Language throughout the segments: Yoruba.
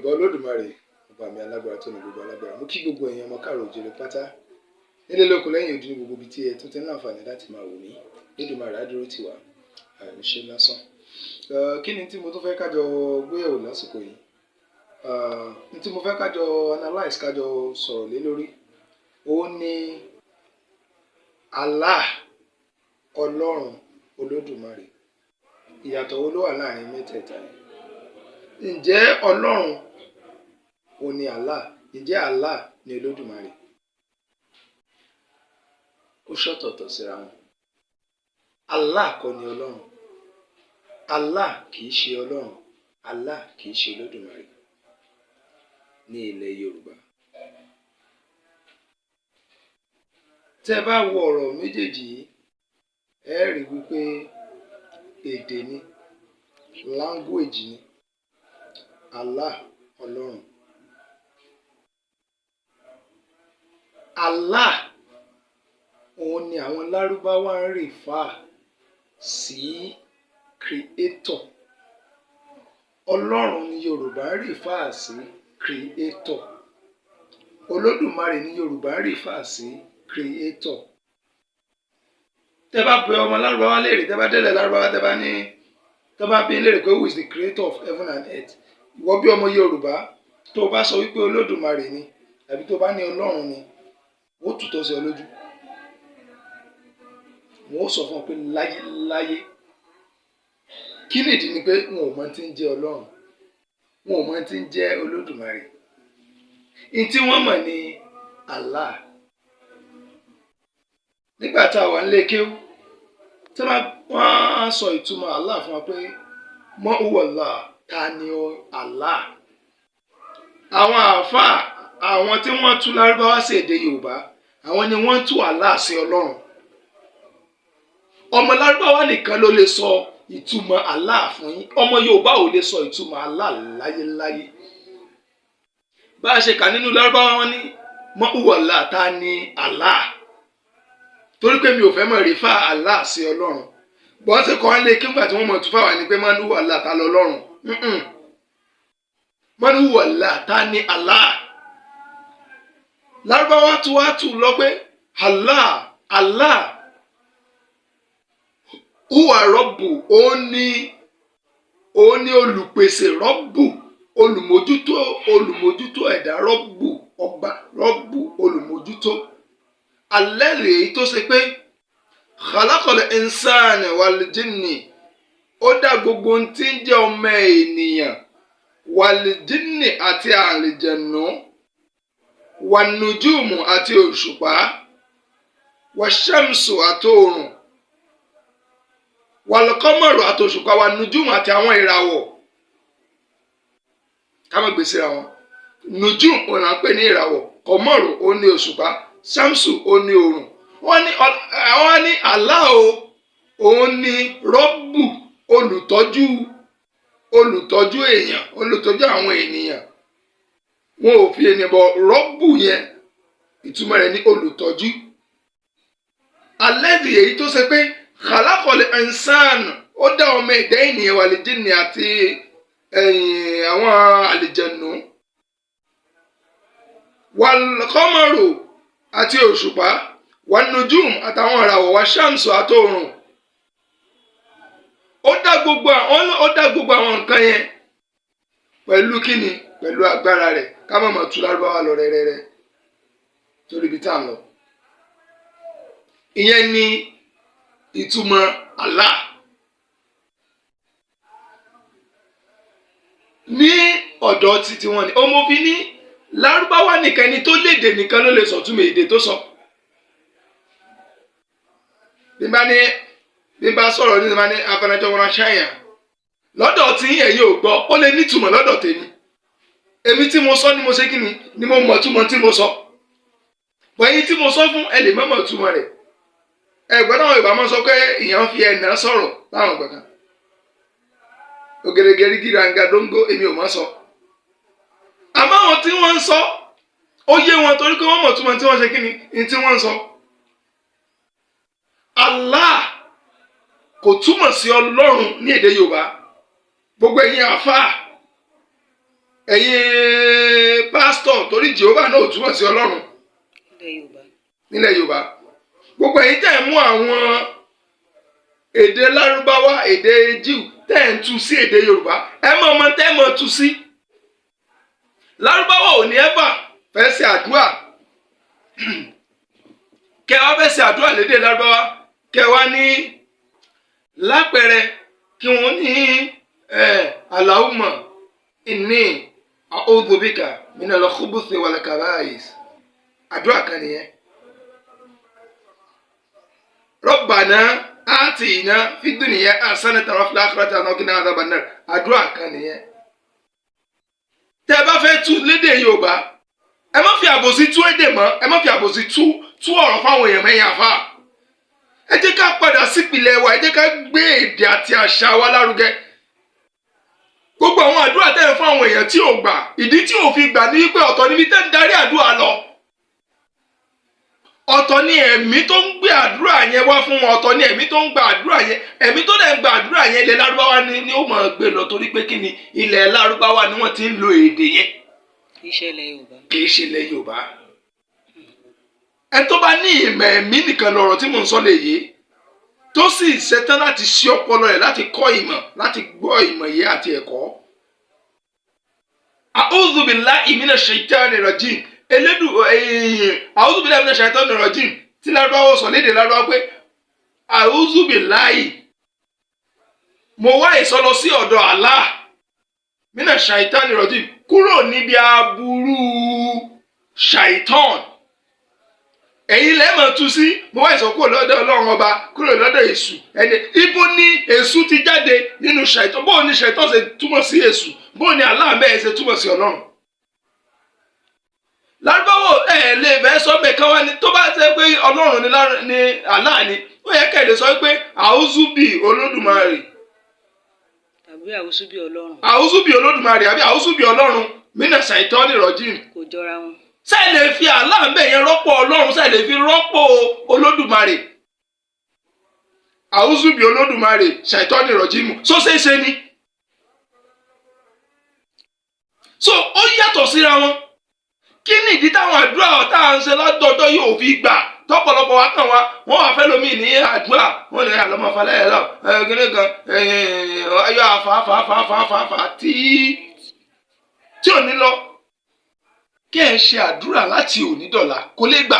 ọba Olódùmarè, ọba mi alágbára tó ní gbogbo alágbára. Mo kí gbogbo èèyàn ọmọ káàárọ̀ oòjíire pátá nílé lóko lẹ́yìn odi ní gbogbo ibi tí ẹ tún ti ní àǹfààní láti máa wò mí. Olódùmarè á dúró tì wá, àmì ṣe lásán. Kí ni tí mo tún fẹ́ kájọ gbéyẹ̀wò lásìkò yìí? Ní tí mo fẹ́ kájọ analyse, kájọ sọ̀rọ̀ lé lórí, òun ni Allah, Ọlọ́run Olódùmarè. Ìyàtọ̀ wo ló wà láàrin mẹ́tẹ̀ẹ̀ta yìí? Ǹjẹ́ Ọlọ́run òun ni Allah? Ǹjẹ́ Allah ni Olódùmarè? Ó ṣọ̀tọ̀ọ̀tọ̀ síra wọn. Allah kọ́ ni Ọlọ́run. Allah kìí ṣe Ọlọ́run. Allah kìí ṣe Olódùmarè ní ilẹ̀ Yorùbá. Tẹ́ bá wo ọ̀rọ̀ méjèèjì yìí, ẹ rí wípé èdè ni, language ni. Allah, Ọlọ́run. Allah òun ni àwọn Lárúbáwá ń refer sí creator. Ọlọ́run ni Yorùbá ń refer sí creator. Olódùmarè ni Yorùbá ń refer sí creator. Tẹ́ bá bi ọmọ Lárúbáwá léèrè, tẹ́ bá délẹ̀ Lárúbáwá, tẹ́ bá bi léèrè pé who is the creator of heaven and earth? Ìwọ bí ọmọ Yorùbá tó bá sọ wípé Olódùmarè ni tàbí tó bá ní Ọlọ́run ni, ó tutọ́ sí ọ lójú. Wọ́n ó sọ fún ọ pé láyé. Kí nìdí ni pé wọn ò mọ tí ń jẹ́ Ọlọ́run, wọn ò mọ tí ń jẹ́ Olódùmarè. Ìyí tí wọ́n mọ̀ ni Allah. Nígbà tá a wà nílé kéwú, tí wọ́n á sọ ìtumọ̀ Allah fún wa pé mọ́ huwa Allah, ta ni Allah? Àwọn àáfàá, àwọn tí wọ́n tú Lárúbáwá sí èdè Yorùbá, àwọn ni wọ́n tú Allah sí Ọlọ́run. Ọmọ Lárúbáwá nìkan ló lè sọ ìtumọ̀ Allah fún yín. Ọmọ Yorùbá ò lè sọ ìtumọ̀ Allah láyéláyé. Bá a ṣe kà nínú Lárúbáwá, wọ́n ní mọ́ huwa Allah, ta ni Allah? Torí pé mi ò fẹ́ mọ̀ rífà Allah sí Ọlọ́run. Bọ́n ṣe kọ́ lé kí nígbà tí wọ́n mọ̀ tún fáwọn ni pé mọ́ huwa Allah, ta lọ lọ́run. Mọ́ huwa Allah, ta ni Allah? Lárúbáwá tún wá tù lọ pé Allah huwa Rabbu, òun ni olùpèsè, Rabbu olùmójútó ẹ̀dá, Rabbu ọba, Rabbu olùmójútó. Alladhi èyí tó ṣe pé khalaqal insana wal jinni, ó dá gbogbo ohun tí ń jẹ́ ọmọ ènìyàn, wal jinni àti àlìjẹ̀nù, wan nujumu àti òṣùpá, washamsu àti oòrùn, wal qamaru àti òṣùpá, wan nujumu àti àwọn ìràwọ̀. Ká má gbèsè ra wọn. Nujum òun là ń pè ní ìràwọ̀, qamaru òun ní òṣùpá, shamsu òun ní oòrùn. Wọ́n ní Allah òun ní Rabbu olùtọ́jú èèyàn, olùtọ́jú àwọn ènìyàn. Wọn ò fi ènìyàn bọ̀. Rabbu yẹn ìtumọ̀ rẹ̀ ní olùtọ́jú. Alladhi èyí tó ṣe pé khalaqal insana, ó dá ọmọ ẹ̀dá ènìyàn wal jinni àti àwọn àlìjẹ̀nù, wal qamaru àti òṣùpá, wan nujum àtàwọn ìràwọ̀, washamsu àti oòrùn. Ó dá gbogbo àwọn nǹkan yẹn pẹ̀lú kíni? Pẹ̀lú agbára rẹ̀. Ká má tú Lárúbáwá lọ rẹ́rẹ́rẹ́ torí ibi tá à ń lọ. Ìyẹn ni ìtumọ̀ Allah. Ní ọ̀dọ̀ títí wọn ni ọmọbìnrin ní Lárúbáwá nìkan, ẹni tó lédè nìkan ló lè sọ túmọ̀ èdè tó sọ. Bí bá sọ̀rọ̀ ní ìbá ní afẹnajọ wọn ṣáyà lọ́dọ̀ tí ẹ̀yin ò gbọ́, ó lè nítumọ̀ lọ́dọ̀ tèmi. Èmi tí mo sọ ni mo ṣe kí ni mo mọ̀ túmọ̀ tí mo sọ. Bọ̀ ẹ̀yin tí mo sọ fún, ẹ lè má mọ̀ túmọ̀ rẹ̀. Ẹ̀gbọ́n náà Yorùbá máa sọ pé ìyàn fi ẹ̀nà sọ̀rọ̀ láwọn gbọ̀ngàn. Ògèrègèrè gíranga dóńgó, èmi ò mọ̀ sọ. Àmọ́ àwọn tí wọ́n ń sọ, ó yé wọn torí pé wọ́n mọ̀ túmọ̀ tí wọ́n ṣe kí ni tí wọ́n ń sọ. Allah kò túmọ̀ sí Ọlọ́run ní èdè Yorùbá. Gbogbo ẹ̀yin àfáà, ẹ̀yin pásítọ̀ torí Jehovah náà ò túmọ̀ sí Ọlọ́run nílẹ̀ Yorùbá gbogbo ẹ̀yin tẹ́ ń mú àwọn èdè Lárúbáwá èdè Jíù tẹ́ ń tú sí èdè Yorùbá ẹ mọ̀ ọmọ tẹ́ mọ̀ tú sí Lárúbáwá ò ní ẹ́bà fẹ́ ṣe àdúrà kẹ wá fẹ́ ṣe àdúrà lédè Lárúbáwá kẹ wá ní lápẹẹrẹ kí wọ́n ní Allahumma inni a'udhu bika minal khubuthi wal kaba'is àdúrà kan nìyẹn. Rabbana atina fid dunya hasanatan wa fil akhirati hasanatan wa qina adhaban nar àdúrà kan nìyẹn. Tẹ́ bá fẹ́ tú lédè Yorùbá ẹ má fi àbòsí tú èdè mọ́ ẹ má fi àbòsí tú ọ̀rọ̀ fáwọn èèyàn mẹ́yìn àfà. Ẹ jẹ́ ká padà sípìlẹ̀ wa ẹ jẹ́ ká gbé èdè àti àṣà wa lárugẹ. Gbogbo àwọn àdúrà tẹ́ ẹ fún àwọn èèyàn tí ò gbà ìdí tí ò fi gbà ní wípé ọ̀tọ̀ níbi tẹ́ ń darí àdúrà lọ. Ọ̀tọ̀ ni ẹ̀mí tó ń gbé àdúrà yẹn wá fún wọn ọ̀tọ̀ ni ẹ̀mí tó ń gba àdúrà yẹn ẹ̀mí tó dẹ̀ ń gba àdúrà yẹn ilẹ̀ Lárúbáwá ni ó máa gbé lọ torí pé kí ni ilẹ̀ Lárúbáwá ni wọ́n ti ń lo èdè yẹn. Kì í ṣe ilẹ̀ Yorùbá. Kì í ṣe ilẹ̀ Yorùbá. Ẹ tó bá ní ìmọ̀ ẹ̀mí nìkan lọ̀rọ̀ tí mò ń sọ lè yé tó sì ṣetán láti ṣí ọpọlọ rẹ̀ láti kọ́ ìmọ̀ láti gbọ́ ìmọ̀ yẹ àti ẹ̀kọ́. A'udhu billahi minash shaitani rajim a'udhu billahi minash shaitani rajim tí Lárúbáwá sọ lédè Lárúbáwá pé a'udhu billahi mo wá ìsọlọ sí ọ̀dọ̀ Allah minash shaitani rajim kúrò níbi aburú shaitan. Ẹ̀yin lẹ́mọ̀ tú sí mo wá ìsọ kúrò lọ́dọ̀ Ọlọ́run ọba kúrò lọ́dọ̀ èṣù ẹni ibo ni èṣù ti jáde nínú ṣàìtàn bóò ni ṣàìtàn ṣe túmọ̀ sí èṣù bóò ni Allah bẹ́ẹ̀ ṣe túmọ̀ sí Ọlọ́run. Lárúbáwá ẹ̀ lè fẹ́ sọ bẹ́ẹ̀ kan wá ní tó bá ṣe pé Ọlọ́run ni Allah ni ó yẹ kẹ́ ẹ̀ lè sọ pé àwùzúbì Olódùmarè. Tàbí àwùzúbì Ọlọ́run. Àwùzúbì Olódùmarè àbí àwùzúbì Ọlọ́run mínà ṣàìtàn nírọ̀jìm. Kò jọra wọn. Ṣé lè fi Allah bẹ́ẹ̀ yẹn rọ́pò Ọlọ́run ṣé lè fi rọ́pò Olódùmarè àwùzúbì Olódùmarè ṣàìtọ́nì rọ̀jímù so ṣeéṣe ni so ó yàtọ̀ síra wọn kí ni ìdí táwọn àdúrà ọ̀tá à ń ṣe lọ́dọọdọ́ yóò fi gbà tọ́pọ̀lọpọ̀ wa kàn wá wọ́n wà fẹ́ lómi ní àdúrà wọ́n lè àlọ́mọ falẹ̀ ẹ̀ lọ gẹ́gẹ́ kan ayọ́ àfààfààfààfààfà tí ò ní lọ. Kí ẹ ṣe àdúrà láti òní dọ̀la kó lè gbà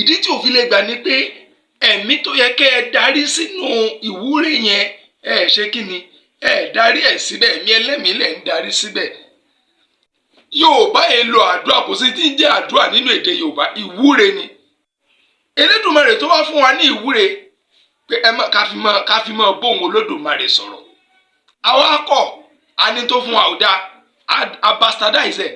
ìdí tí òfin lè gbà ni pé ẹ̀mí tó yẹ kẹ́ ẹ darí sínú ìwúre yẹn ẹ ṣe kí ni ẹ darí ẹ̀ síbẹ̀ ẹ̀mí ẹlẹ́mìí lẹ̀ ń darí síbẹ̀. Yorùbá yẹn lo àdúrà kò sí tí ń jẹ́ àdúrà nínú èdè Yorùbá ìwúre ni Elédùmarè tó wá fún wa ní ìwúre pé ká fi mọ́ bóun Olódùmarè sọ̀rọ̀ àwọn akọ àní tó fún wa ò dáa abastardize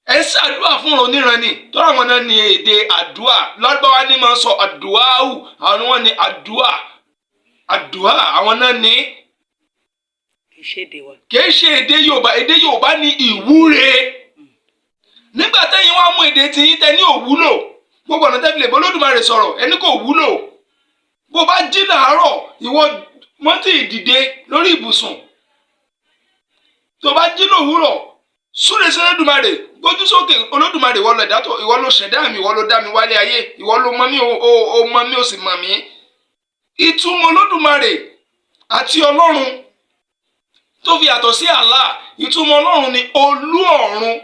ẹ ṣàdúrà fún oníran ni tọ́ra àwọn náà ní èdè àdúà Lárúbáwá ní máa ń sọ àdúàù àwọn wọn ní àdúà àwọn náà ní. Kì í ṣe èdè wa. Kì í ṣe èdè Yorùbá ní ìwúre. Nígbà tẹ́yìn wá mú èdè tí yín tẹ ní òwúlò gbogbo ọ̀nà tẹ́fìlẹ̀ bọ́ Olódùmarè sọ̀rọ̀ ẹni kò wúlò bó bá jí làárọ̀ ìwọ mọ́tì ìdìde lórí ibùsùn tó bá jí lòwúrọ̀ súre sí Olódùmarè gbójú sókè Olódùmarè ìwọ ló ẹ̀dá ìwọ ló ṣẹ̀dá mi ìwọ ló dá mi wálé ayé ìwọ ló mọ̀ mí o mọ̀ mí o sì mọ̀ mí. Ìtumọ̀ Olódùmarè àti Ọlọ́run tó fi yàtọ̀ sí Allah ìtumọ̀ Ọlọ́run ni olú ọ̀run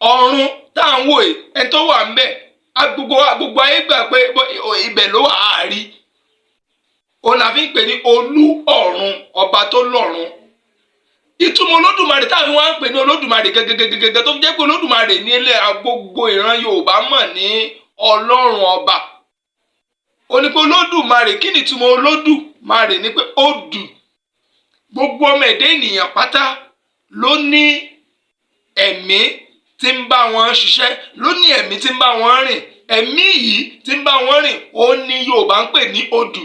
ọ̀run tá à ń wò ẹ̀ tó wà ń bẹ̀ gbogbo ayé gbà pé ibẹ̀ ló wà á rí òun la fi ń pè ní olú ọ̀run ọba tó lọ́run. Ìtumọ̀ Olódùmarè táwọn wá ń pè ní Olódùmarè gẹ́gẹ́gẹ́gẹ́ tó fi jẹ́ pé Olódùmarè ní ilé gbogbo ìran Yorùbá mọ̀ ní Ọlọ́run ọba. Ó ní pé Olódùmarè kí ni ìtumọ̀ Olódùmarè ní pé ó dù gbogbo ọmọ ẹ̀dá ènìyàn pátá ló ní ẹ̀mí tí ń bá wọn ṣiṣẹ́ ló ní ẹ̀mí tí ń bá wọn rìn ẹ̀mí yìí tí ń bá wọn rìn ó ní Yorùbá ń pè ní odù.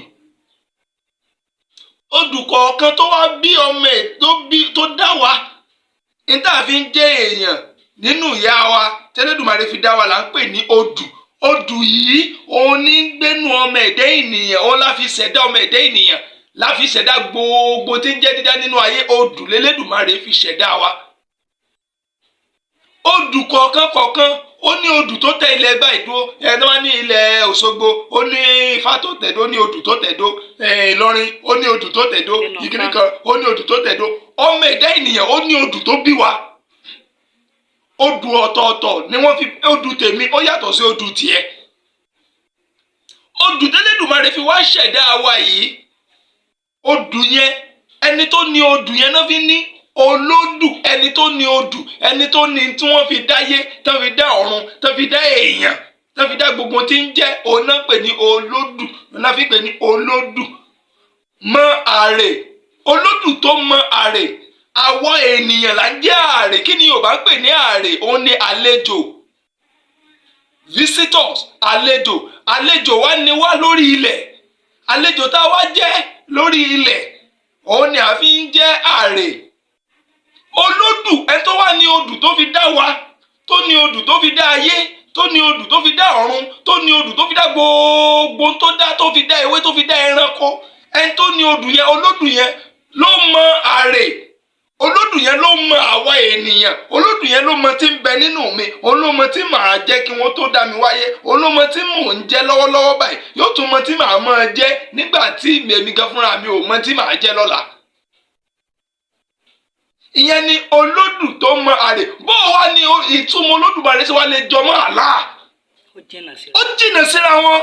Odù kọ̀ọ̀kan tó wá bí ọmọ ẹ̀ tó dá wa níta fi ń jẹ́ èèyàn nínú ìyá wa tẹ́lẹ̀dùmarè fi dá wa là ń pè ní odù. Odù yìí òun ní gbénu ọmọ ẹ̀dá ènìyàn òun la fi ṣẹ̀dá ọmọ ẹ̀dá ènìyàn láfi ṣẹ̀dá gbogbo tí ń jẹ́ dídá nínú ayé. Odù l'Elédùmarè fi ṣẹ̀dá wa. Odù kọ̀ọ̀kan ó ní odù tó tẹ ilẹ̀ Ẹ̀gbá ìdúró. Ẹni wá ní ilẹ̀ Òṣogbo ó ní Ifá tó tẹ̀dó, ó ní odù tó tẹ̀dó. Ìlọrin ó ní odù tó tẹ̀dó. Ìkíní kan ó ní odù tó tẹ̀dó. Ọmọ ẹ̀dá ènìyàn ó ní odù tó bí wa. Odù ọ̀tọ̀ọ̀tọ̀ ni wọ́n fi, odù tèmi ó yàtọ̀ sí odù tiẹ̀. Odù t'Elédùmarè fi wá ṣẹ̀dá wa yìí, odù yẹn, ẹni tó ní odù yẹn náà fi ní olódù. Ẹni tó ní odù, ẹni tó ní tí wọ́n fi dáyé, tó fi dá ọ̀run, tó fi dá èèyàn, tó fi dá gbogbo tí ń jẹ́, òun náà pè ní olódù. Òun náà fi pè ní olódù. Mọ àrè, olódù tó mọ àrè. Àwọn ènìyàn là ń jẹ́ àrè. Kí ni Yorùbá ń pè ní àrè? Òun ni àlejò, visitors, àlejò. Àlejò wa ni wá lórí ilẹ̀. Àlejò tá a wá jẹ́ lórí ilẹ̀, òun ni a fi ń jẹ́ àrè. Olódù, ẹni tó wá ní odù tó fi dá wa, tó ní odù tó fi dá ayé, tó ní odù tó fi dá ọ̀run, tó ní odù tó fi dá gbogbo tó dá, tó fi dá ewé, tó fi dá ẹranko. Ẹni tó ní odù yẹn, olódù yẹn ló mọ àrè. Olódù yẹn ló mọ àwa ènìyàn. Olódù yẹn ló mọ tí ń bẹ nínú mi. Òun ló mọ tí màá jẹ́ kí wọ́n tó dá mi wáyé. Òun ló mọ tí mò ń jẹ́ lọ́wọ́lọ́wọ́ báyìí. Yóò tún mọ tí màá máa jẹ́ nígbà tí èmi gan fúnra mi ò mọ tí màá jẹ́ lọ́la. Ìyẹn ni olódù tó mọ àrè. Bó wá ní ìtumọ̀ Olódùmarè ṣe wá lè jọmọ́ Allah? Ó jìnnà síra wọn.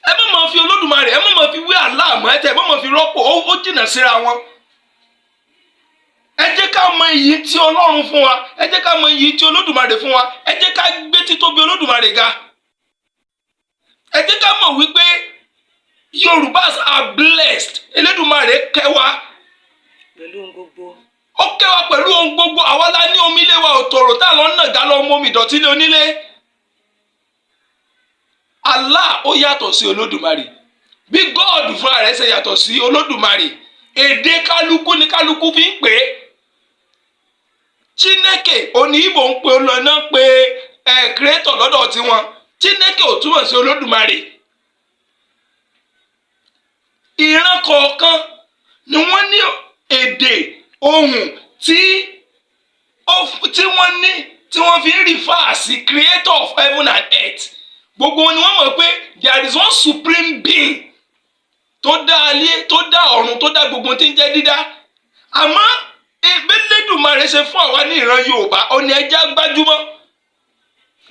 Ẹ má máa fi Olódùmarè, ẹ má máa fi wé Allah mọ́ ẹ tẹ́, ẹ má máa fi rọ́pò. Ó jìnnà síra wọn. Ẹ jẹ́ ká mọ iyì tí Ọlọ́run fún wa. Ẹ jẹ́ ká mọ iyì tí Olódùmarè fún wa. Ẹ jẹ́ ká gbé títóbi Olódùmarè ga. Ẹ jẹ́ ká mọ̀ wípé Yorùbás are blessed. Elédùmarè kẹ́ wa pẹ̀lú ohun gbogbo. Ó kẹ́ wa pẹ̀lú ohun gbogbo. Àwa la ní omi ilé wa ò tòrò tá lọ náà dá lọ mú omi ìdọ̀tí lé onílé. Allah ó yàtọ̀ sí Olódùmarè. Bí God fúnra rẹ̀ ṣe yàtọ̀ sí Olódùmarè, èdè kálukú ni kálukú fi ń pè é. Chineke òní Ìgbò ń pe olóńà pé creator lọ́dọ̀ tiwọn. Chineke ò túmọ̀ sí Olódùmarè. Ìran kọ̀ọ̀kan ni wọ́n ní èdè ohùn tí wọ́n ní, tí wọ́n fi ń refer sí creator of heaven and earth. Gbogbo ni wọ́n mọ̀ pé there is one supreme being tó dá ayé, tó dá ọ̀run, tó dá gbogbo tí ń jẹ́ dídá. Àmọ́ Elédùmarè ṣe fún àwa ní ìran Yorùbá, ó ní ẹjẹ́ gbájúmọ́.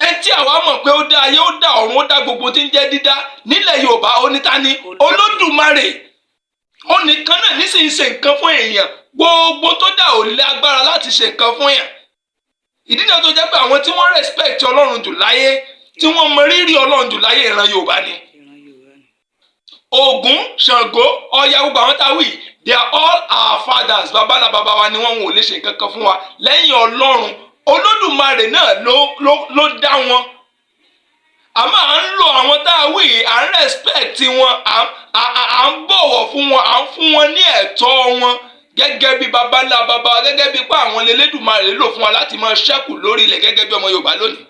Ẹ tí àwa mọ̀ pé ó dá ayé, ó dá ọ̀run, ó dá gbogbo tí ń jẹ́ dídá. Nílẹ̀ Yorùbá ó ní ta ni? Olódùmarè. Ó nìkan náà nísìnyí ṣe nǹkan fún èèyàn. Gbogbo tó dá ò lè agbára láti ṣe nǹkan fún èèyàn. Ìdí náà tó jẹ́ pé àwọn tí wọ́n respect Ọlọ́run jù láyé, tí wọ́n mọ rírì Ọlọ́run jù láyé, ìran Yorùbá ni. Ògún, Ṣàngó, Ọya, gbogbo àwọn táwì, they are all our fathers. Bàbá ńlá bàbá wa ni wọ́n ò lè ṣe nǹkan kan fún wa lẹ́yìn Ọlọ́run. Olódùmarè náà ló dá wọn. Àmọ́ à ń lo àwọn táwì, à ń respect wọn, à ń bọ̀wọ̀ fún wọn, à ń fún wọn ní ẹ̀tọ́ wọn gẹ́gẹ́ bí bàbá ńlá bàbá, gẹ́gẹ́ bí pé àwọn Elédùmarè lò fún wa láti máa ṣẹ́kù lórí ilẹ̀ gẹ́gẹ́ bí ọmọ Yorùbá lónìí.